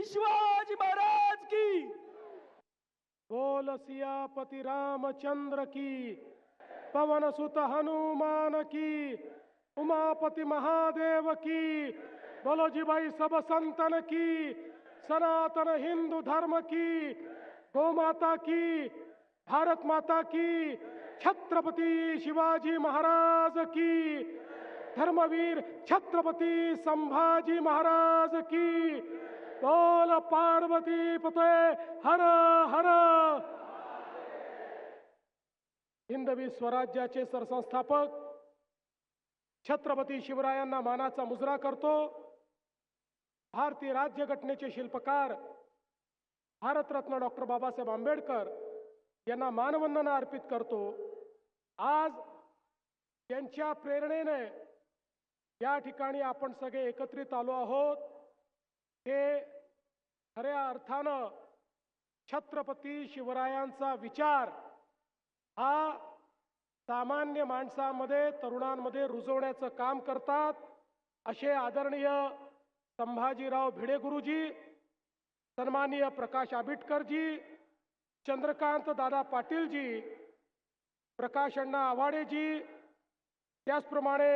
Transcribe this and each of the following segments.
शिवाजी महाराज की। बोल सियापति रामचंद्र की, पवन सुत हनुमान की, उमापति महादेव की। बोलो जी भाई सब संतन की, सनातन हिंदू धर्म की, गौ माता की, भारत माता की, छत्रपति शिवाजी महाराज की, धर्मवीर छत्रपति संभाजी महाराज की। बोल पार्वती पते हर हर। हिंदवी स्वराज्याचे सरसंस्थापक छत्रपती शिवरायांना मानाचा मुजरा करतो। भारतीय राज्यघटनेचे शिल्पकार भारतरत्न डॉक्टर बाबासाहेब आंबेडकर यांना मानवंदना अर्पित करतो। आज त्यांच्या प्रेरणेने या ठिकाणी आपण सगळे एकत्रित आलो आहोत। हे खऱ्या अर्थानं छत्रपती शिवरायांचा विचार हा सामान्य माणसामध्ये, तरुणांमध्ये रुजवण्याचं काम करतात। असे आदरणीय संभाजीराव भिडे गुरुजी, सन्माननीय प्रकाश आंबेडकरजी, चंद्रकांत दादा पाटीलजी, प्रकाश अण्णा आव्हाडेजी, त्याचप्रमाणे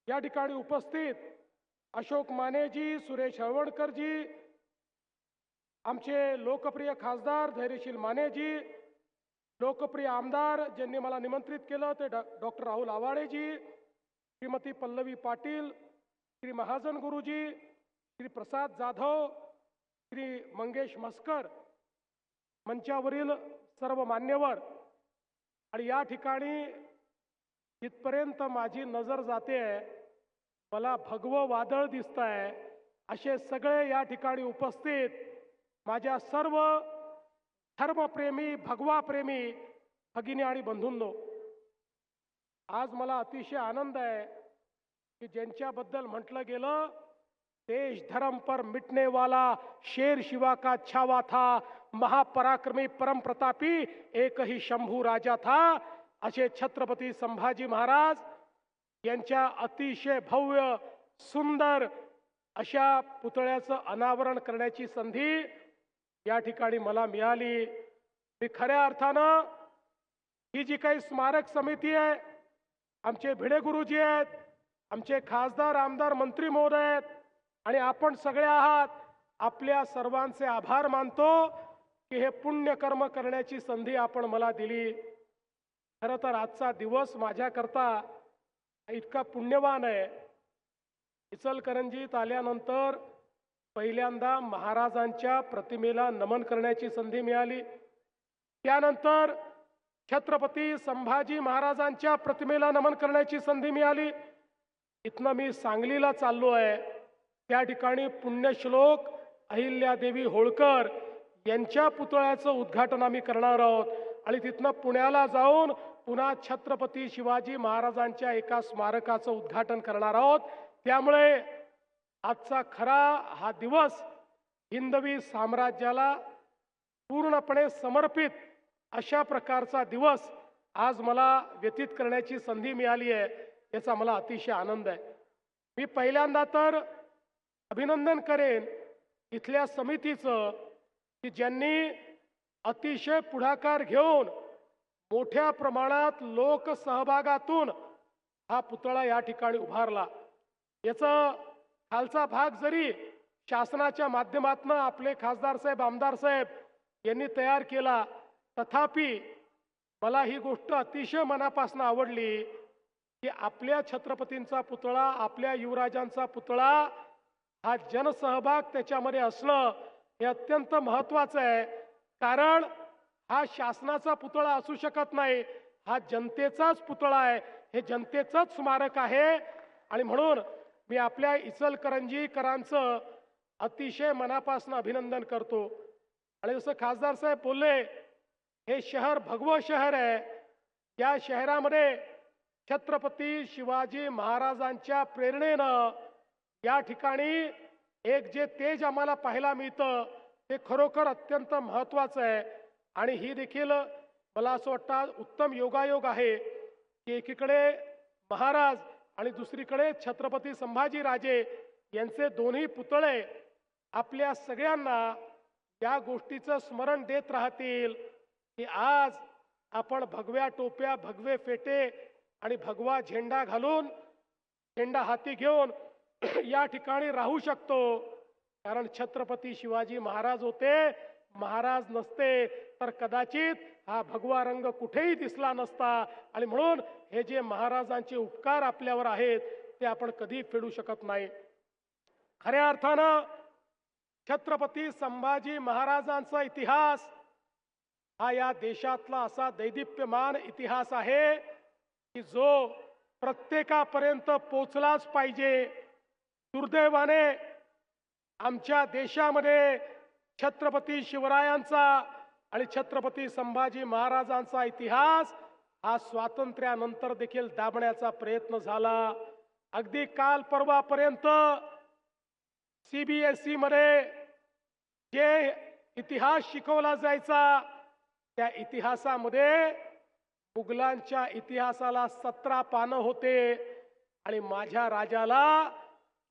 या ठिकाणी उपस्थित अशोक मानेजी, सुरेश हळवणकरजी, आमचे लोकप्रिय खासदार धैर्यशील मानेजी, लोकप्रिय आमदार ज्यांनी मला निमंत्रित केलं ते डॉक्टर राहुल आव्हाडेजी, श्रीमती पल्लवी पाटील, श्री महाजन गुरुजी, श्री प्रसाद जाधव, श्री मंगेश मस्कर, मंचावरील सर्व मान्यवर आणि या ठिकाणी जिथपर्यंत माझी नजर जाते मला भगवं वादळ दिसतंय असे सगळे या ठिकाणी उपस्थित माझ्या सर्व धर्मप्रेमी, भगवाप्रेमी भगिनी आणि बंधूंनो, आज मला अतिशय आनंद आहे की ज्यांच्याबद्दल म्हटलं गेलं देश धर्म पर मिटने वाला शेर शिवा का छावा था, महापराक्रमी परम प्रतापी एक ही शंभू राजा था, असे छत्रपती संभाजी महाराज यांच्या अतिशय भव्य सुंदर अशा पुतळ्याचं अनावरण करण्याची संधी या ठिकाणी मला मिळाली। मी खऱ्या अर्थानं ही जी काही स्मारक समिती आहे, आमचे भिडे गुरुजी आहेत, आमचे खासदार, आमदार, मंत्री महोदय आहेत आणि आपण सगळे आहात, आपल्या सर्वांचे आभार मानतो की हे पुण्यकर्म करण्याची संधी आपण मला दिली। खरं तर आजचा दिवस माझ्याकरता इतका पुण्यवान आहे। इचलकरंजीत आल्यानंतर पहिल्यांदा महाराजांच्या प्रतिमेला नमन करण्याची संधी मिळाली, त्यानंतर छत्रपती संभाजी महाराजांच्या प्रतिमेला नमन करण्याची संधी मिळाली। इथनं मी सांगलीला चाललो आहे, त्या ठिकाणी पुण्यश्लोक अहिल्यादेवी होळकर यांच्या पुतळ्याचं उद्घाटन आम्ही करणार आहोत आणि तिथनं पुण्याला जाऊन पुन्हा छत्रपती शिवाजी महाराजांच्या एका स्मारकाचं उद्घाटन करणार आहोत। त्यामुळे आजचा खरा हा दिवस हिंदवी साम्राज्याला पूर्णपणे समर्पित अशा प्रकारचा दिवस आज मला व्यतीत करण्याची संधी मिळाली आहे, याचा मला अतिशय आनंद आहे। मी पहिल्यांदा तर अभिनंदन करेन इथल्या समितीचं की ज्यांनी अतिशय पुढाकार घेऊन मोठ्या प्रमाणात लोकसहभागातून हा पुतळा या ठिकाणी उभारला। याचा खालचा भाग जरी शासनाच्या माध्यमातून आपले खासदार साहेब, आमदार साहेब यांनी तयार केला, तथापि मला ही गोष्ट अतिशय मनापासून आवडली की आपल्या छत्रपतींचा पुतळा, आपल्या युवराजांचा पुतळा हा जनसहभाग त्याच्यामध्ये असणं हे अत्यंत महत्त्वाचं आहे। कारण हा शासनाचा पुतळा असू शकत नाही, हा जनतेचाच पुतळा आहे, हे जनतेचंच स्मारक आहे आणि म्हणून मी आपल्या इचलकरंजीकरांचं अतिशय मनापासून अभिनंदन करतो। आणि जसं खासदार साहेब बोलले, हे शहर भगवं शहर आहे। या शहरामध्ये छत्रपती शिवाजी महाराजांच्या प्रेरणेनं या ठिकाणी एक जे तेज आम्हाला पाहायला मिळतं ते खरोखर अत्यंत महत्त्वाचं आहे। आणि ही देखील मला असं वाटतं उत्तम योगायोग आहे की एकीकडे महाराज आणि दुसरीकडे छत्रपती संभाजी राजे यांचे दोन्ही पुतळे आपल्या सगळ्यांना या गोष्टीचं स्मरण देत राहतील की आज आपण भगव्या टोप्या, भगवे फेटे आणि भगवा झेंडा घालून, झेंडा हाती घेऊन या ठिकाणी राहू शकतो. कारण छत्रपती शिवाजी महाराज होते. महाराज नसते तर कदाचित हा भगवा रंग कुठेही दिसला नसता. आणि म्हणून हे जे महाराजांचे उपकार आपल्यावर आहेत ते आपण कधी फेडू शकत नाही. खऱ्या अर्थानं छत्रपती संभाजी महाराजांचा इतिहास हा या देशातला असा दैदिप्यमान इतिहास आहे की जो प्रत्येकापर्यंत पोचलाच पाहिजे. दुर्दैवाने आमच्या देशामध्ये छत्रपती शिवरायांचा आणि छत्रपती संभाजी महाराजांचा इतिहास हा स्वातंत्र्यानंतर देखील दाबण्याचा प्रयत्न झाला. अगदी काल परवापर्यंत CBSE मध्ये जे इतिहास शिकवला जायचा त्या इतिहासामध्ये मुघलांच्या इतिहासाला 17 पानं होते आणि माझ्या राजाला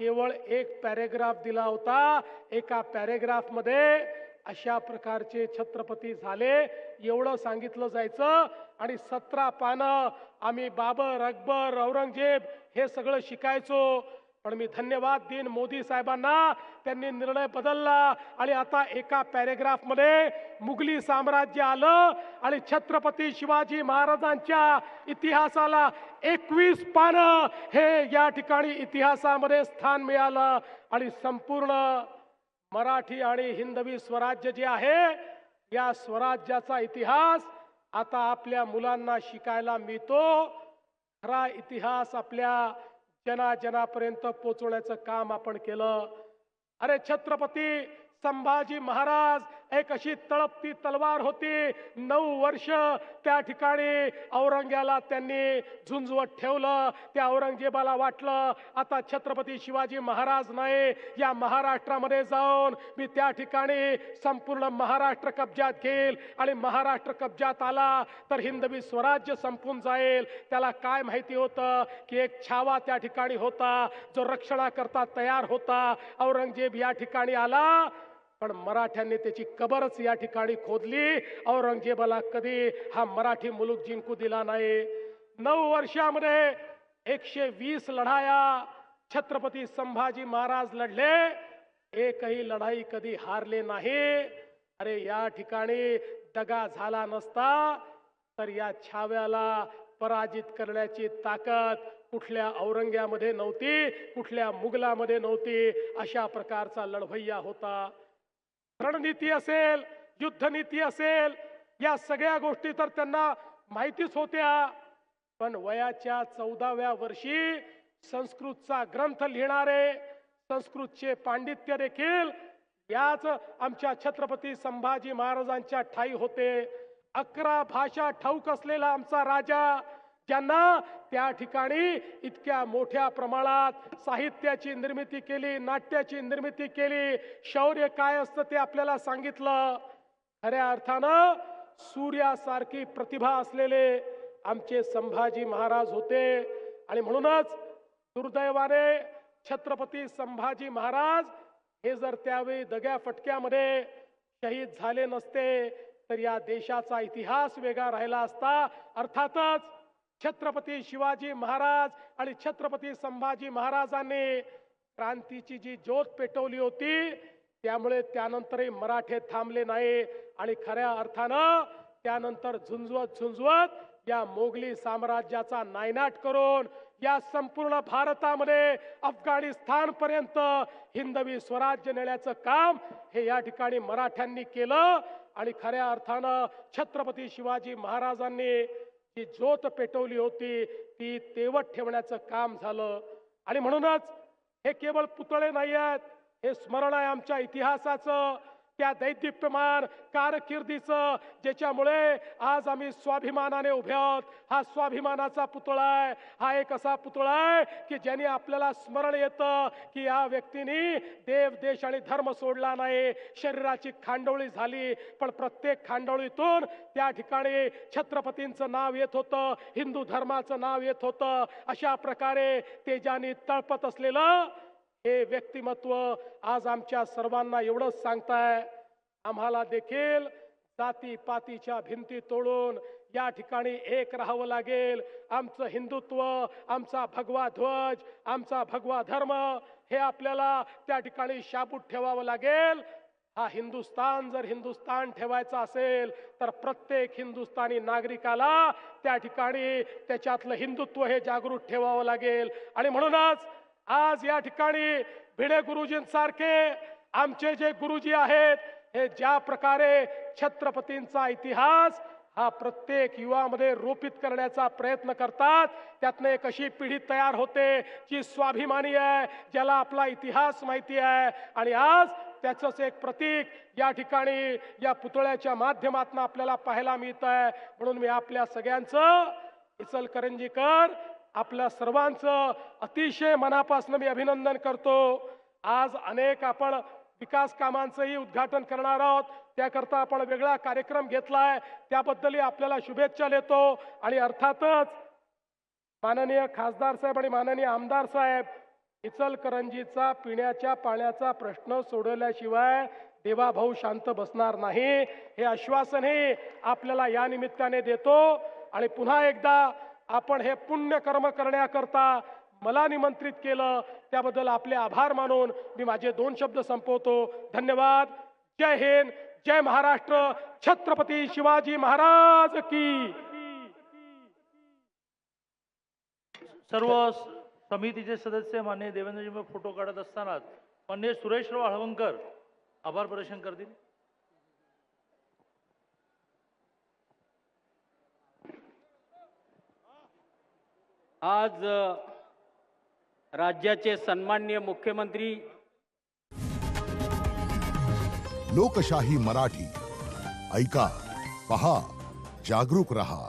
केवळ एक पॅरेग्राफ दिला होता. एका पॅरेग्राफ मध्ये अशा प्रकारचे छत्रपती झाले एवढं सांगितलं जायचं आणि 17 पानं आम्ही बाबर, अकबर, औरंगजेब हे सगळं शिकायचो. पण मी धन्यवाद देईन मोदी साहेबांना, त्यांनी निर्णय बदलला आणि आता एका पॅरेग्राफ मध्ये मुघली साम्राज्य आलं आणि छत्रपती शिवाजी महाराजांच्या इतिहासाला 21 पानं हे या ठिकाणी इतिहासामध्ये स्थान मिळालं. आणि संपूर्ण मराठी आणि हिंदवी स्वराज्य जे आहे या स्वराज्याचा इतिहास आता आपल्या मुलांना शिकायला मिळतो. खरा इतिहास आपल्या जनाजनापर्यंत पोहोचवण्याचं काम आपण केलं. अरे छत्रपती संभाजी महाराज एक अशी तळपती तलवार होती. 9 वर्ष त्या ठिकाणी औरंग्याला त्यांनी झुंजवत ठेवलं. त्या औरंगजेबाला वाटलं आता छत्रपती शिवाजी महाराज नाही, या महाराष्ट्रामध्ये जाऊन मी त्या ठिकाणी संपूर्ण महाराष्ट्र कब्जात घेईल आणि महाराष्ट्र कब्जात आला तर हिंदवी स्वराज्य संपून जाईल. त्याला काय माहिती होतं की एक छावा त्या ठिकाणी होता जो रक्षणाकरता तयार होता. औरंगजेब या ठिकाणी आला पण मराठ्यांनी त्याची कबरच या ठिकाणी खोदली. औरंगजेबाला कधी हा मराठी मुलूक जिंकू दिला नाही. 9 वर्षामध्ये 120 लढाया छत्रपती संभाजी महाराज लढले. एकही लढाई कधी हारले नाही. अरे या ठिकाणी दगा झाला नसता तर या छाव्याला पराजित करण्याची ताकद कुठल्या औरंग्यामध्ये नव्हती, कुठल्या मुघलामध्ये नव्हती. अशा प्रकारचा लढवय्या होता. रणनीती असेल, युद्धनीती असेल, या सगळ्या गोष्टी तर त्यांना माहितीच होत्या. पण वयाच्या 14व्या वर्षी संस्कृतचा ग्रंथ लिहिणारे, संस्कृतचे पांडित्य देखील याच आमच्या छत्रपती संभाजी महाराजांच्या ठाई होते. 11 भाषा ठाऊक असलेला आमचा राजा, ज्यांना त्या ठिकाणी इतक्या मोठ्या प्रमाणात साहित्याची निर्मिती केली, नाट्याची निर्मिती केली, शौर्य काय असतं ते आपल्याला सांगितलं. खऱ्या अर्थानं सूर्यासारखी प्रतिभा असलेले आमचे संभाजी महाराज होते. आणि म्हणूनच दुर्दैवाने छत्रपती संभाजी महाराज हे जर त्यावेळी दग्या फटक्यामध्ये शहीद झाले नसते तर या देशाचा इतिहास वेगळा राहिला असता. अर्थातच छत्रपती शिवाजी महाराज आणि छत्रपती संभाजी महाराजांनी क्रांतीची जी ज्योत पेटवली होती त्यामुळे त्यानंतरही मराठे थांबले नाही. आणि खऱ्या अर्थानं त्यानंतर झुंजवत या मोगली साम्राज्याचा नायनाट करून या संपूर्ण भारतामध्ये अफगाणिस्तान पर्यंत हिंदवी स्वराज्य नेण्याचं काम हे या ठिकाणी मराठ्यांनी केलं. आणि खऱ्या अर्थानं छत्रपती शिवाजी महाराजांनी जी ज्योत पेटवली होती ती तेवत ठेवण्याचं काम झालं. आणि म्हणूनच हे केवळ पुतळे नाही आहेत, हे स्मरण आहे आमच्या इतिहासाचं, त्या दैदिप्यमान कारकिर्दीचं, ज्याच्यामुळे आज आम्ही स्वाभिमानाने उभे आहोत. हा स्वाभिमानाचा पुतळा आहे. हा एक असा पुतळा आहे की ज्याने आपल्याला स्मरण येतं की या व्यक्तीने देव, देश आणि धर्म सोडला नाही. शरीराची खांडोळी झाली पण प्रत्येक खांडोळीतून त्या ठिकाणी छत्रपतींचं नाव येत होतं, हिंदू धर्माचं नाव येत होतं. अशा प्रकारे तेजाने तळपत असलेलं हे व्यक्तिमत्व आज आमच्या सर्वांना एवढंच सांगताय, आम्हाला देखील जातीपातीच्या भिंती तोडून या ठिकाणी एक राहावं लागेल. आमचं हिंदुत्व, आमचा भगवा ध्वज, आमचा भगवा धर्म हे आपल्याला त्या ठिकाणी शाबूत ठेवावं लागेल. हा हिंदुस्तान जर हिंदुस्तान ठेवायचा असेल तर प्रत्येक हिंदुस्थानी नागरिकाला त्या ठिकाणी त्याच्यातलं हिंदुत्व हे जागृत ठेवावं लागेल. आणि म्हणूनच आज या ठिकाणी भिडे गुरुजींसारखे आमचे जे गुरुजी आहेत, हे ज्या प्रकारे छत्रपतींचा इतिहास हा प्रत्येक युवामध्ये रोपित करण्याचा प्रयत्न करतात, त्यातनं एक अशी पिढी तयार होते जी स्वाभिमानी आहे, ज्याला आपला इतिहास माहिती आहे. आणि आज त्याचंच एक प्रतीक या ठिकाणी या पुतळ्याच्या माध्यमातून आपल्याला पाहायला मिळत आहे. म्हणून मी आपल्या सगळ्यांचं, इचलकरंजीकर आपल्या सर्वांचं अतिशय मनापासून मी अभिनंदन करतो. आज अनेक आपण विकास कामांचंही उद्घाटन करणार आहोत, त्याकरता आपण वेगळा कार्यक्रम घेतलाय, त्याबद्दलही आपल्याला शुभेच्छा देतो. आणि अर्थातच माननीय खासदार साहेब आणि माननीय आमदार साहेब, इचलकरंजीचा पिण्याच्या पाण्याचा प्रश्न सोडवल्याशिवाय देवाभाऊ शांत बसणार नाही, हे आश्वासनही आपल्याला या निमित्ताने देतो. आणि पुन्हा एकदा आपण हे पुण्यकर्म करण्याकरता मला निमंत्रित केलं, त्याबद्दल आपले आभार मानून मी माझे 2 शब्द संपवतो. धन्यवाद. जय हिंद, जय महाराष्ट्र, छत्रपती शिवाजी महाराज की. सर्व समितीचे सदस्य माननीय देवेंद्रजी फोटो काढत असताना माननीय सुरेशराव हळवंकर आभार प्रदर्शन करतील. आज राज्याचे सन्माननीय मुख्यमंत्री लोकशाही मराठी ऐका, पहा, जागरूक रहा.